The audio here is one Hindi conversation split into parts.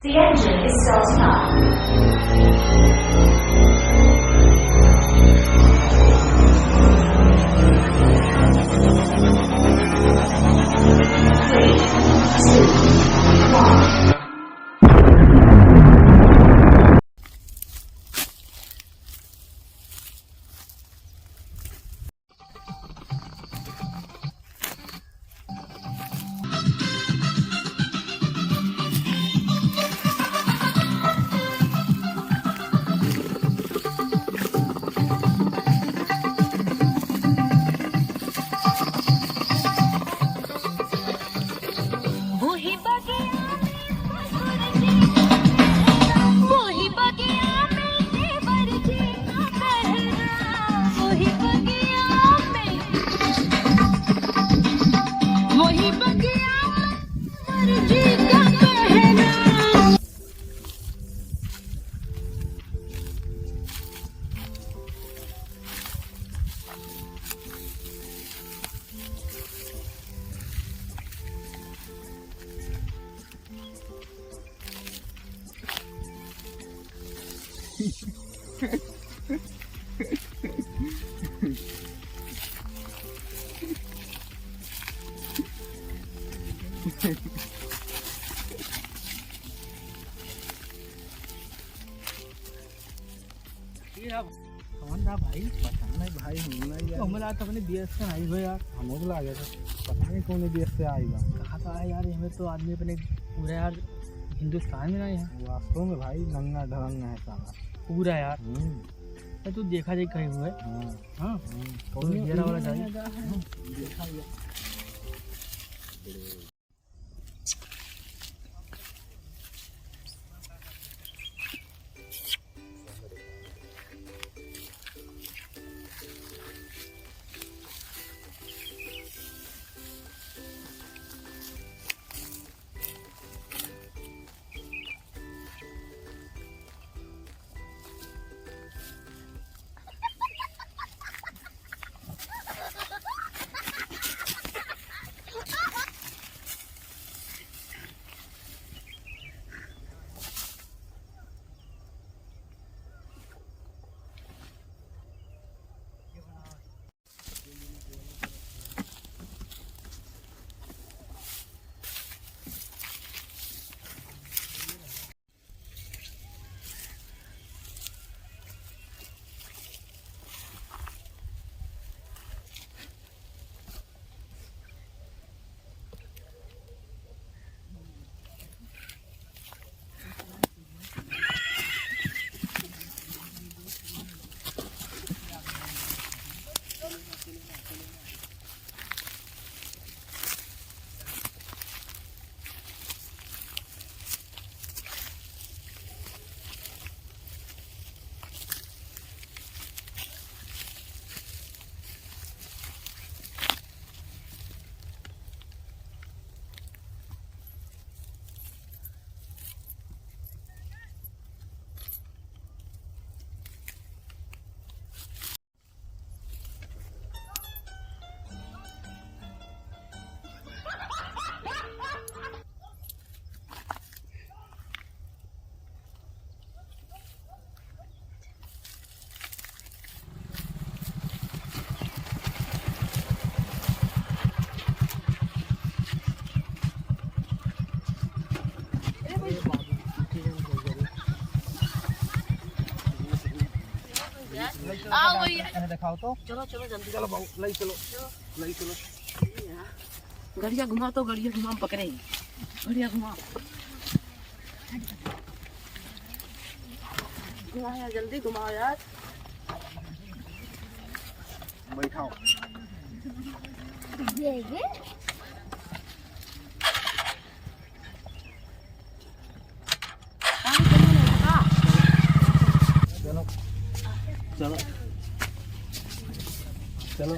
The engine is starting up. Three, two, one. कौन था भाई? पता नहीं भाई, हमला तो अपने बीएस से आई हो यार। हम लोग आ गया था, पता नहीं कौन बीएस से आएगा। कहाँ था यार? हमें तो आदमी अपने पूरा यार हिंदुस्तान में नहीं है वास्तव में भाई, नंगा धरंगा है साला पूरा यार। तू देखा जाए कहीं हुए? हाँ कौन घेरा वाला जाए देखा गया। दिखाओ तो। चलो चलो जल्दी चलो बाबू, लई चलो, लई चलो। गड़िया घुमा तो, गड़िया घुमा पकड़े, गड़िया घुमा घुमा यार, जल्दी घुमाओ यार। बैठाओ। चलो चलो चलो,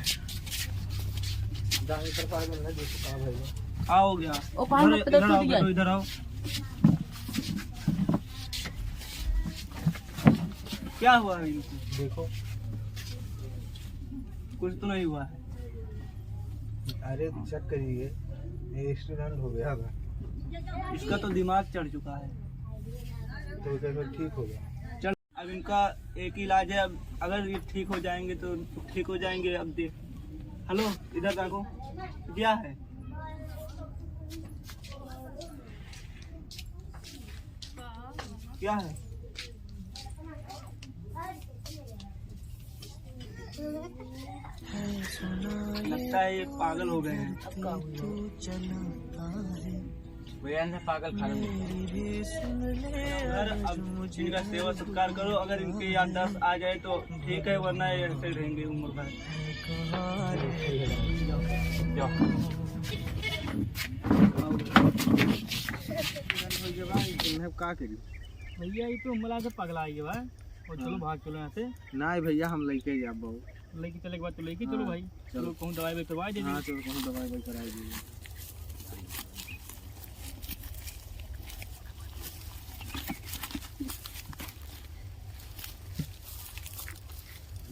दाएं तरफ आगे ना, देखो कहाँ भाई आओ गया। ओ पानी पे तो टूट गया। इधर आओ। क्या हुआ है इनको? देखो, कुछ तो नहीं हुआ है। अरे चेक करिए, ये एक्सीडेंट हो गया था। इसका तो दिमाग चढ़ चुका है। तो फिर ठीक हो गया। चल अब इनका एक ही इलाज है, अब अगर ये ठीक हो जाएंगे तो ठीक हो जाएंगे। अब देख, हेलो इधर देखो क्या है। क्या है? लगता है ये पागल हो गए हैं। भैया ने पागल खा अगर अब इनका सेवा सत्कार करो, अगर इनकी याददाश्त आ जाए तो ठीक है, वरना ये ऐसे रहेंगे उम्र भर। का करी भैया ये तो मला से पगला आई है भाई। और चलो भाग चलो यहाँ से। ना भैया हम लेके जा बहु लेके चले के बाद तो लेके चलो हाँ, भाई। चलो कहूँ दवाई भी करवा दीजिए। हाँ चलो कौन दवाई भाई कराई दीजिए।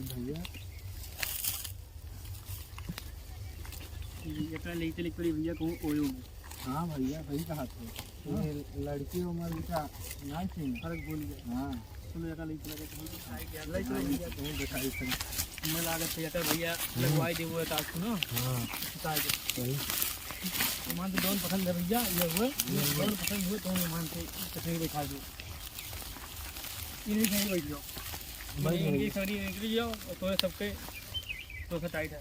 भैया अपना लेके चले पड़ी भैया कहूँ ओयो में। हाँ भैया वही कहा थे। ये लड़की उम्र का ना थी। फर्क बोल गया। हाँ चलो जगह लेके चले कहूँ तुम्हें दिखाई थी। मैं लागत से भैया लगवाई दे वो ताज सुनो। हाँ बता दे वही मान तो दोनों पसंद है भैया। ये हुए दोनों पसंद हुए तो मान से कहीं दिखा दो। इन्हीं कहीं बैठ जाओ। भाई इनकी सारी निकल जाओ और तो सबके तो से टाइट है।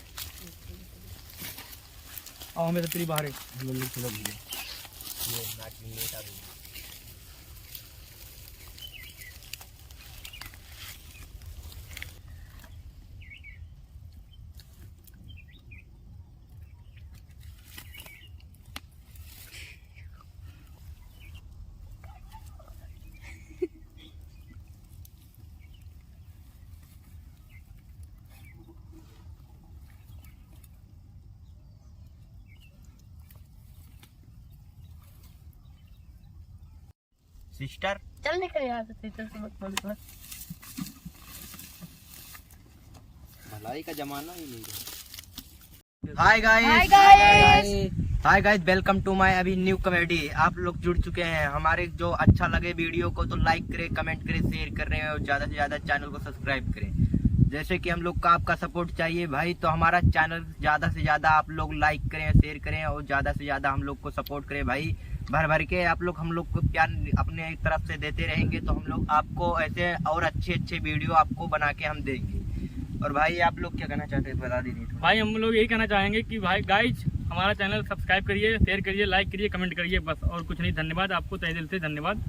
और हमें तो तेरी बाहर है। चलो भैया सिस्टर चल निकल यहाँ से, सिस्टर से मत बोल बस। भलाई का जमाना ही नहीं है। Hi guys, hi guys, welcome to my अभी न्यू कॉमेडी। आप लोग जुड़ चुके हैं। हमारे जो अच्छा लगे वीडियो को तो लाइक करें, कमेंट करें, शेयर करें और ज्यादा से ज्यादा चैनल को सब्सक्राइब करें। जैसे कि हम लोग का आपका सपोर्ट चाहिए भाई, तो हमारा चैनल ज्यादा से ज्यादा आप लोग लाइक करें, शेयर करें और ज्यादा से ज्यादा हम लोग को सपोर्ट करें भाई। भर भर के आप लोग हम लोग को प्यार अपने एक तरफ से देते रहेंगे तो हम लोग आपको ऐसे और अच्छे अच्छे वीडियो आपको बना के हम देंगे। और भाई आप लोग क्या कहना चाहते हैं बता दीजिए। भाई हम लोग यही कहना चाहेंगे कि भाई गाइज हमारा चैनल सब्सक्राइब करिए, शेयर करिए, लाइक करिए, कमेंट करिए बस, और कुछ नहीं। धन्यवाद आपको तहे दिल से धन्यवाद।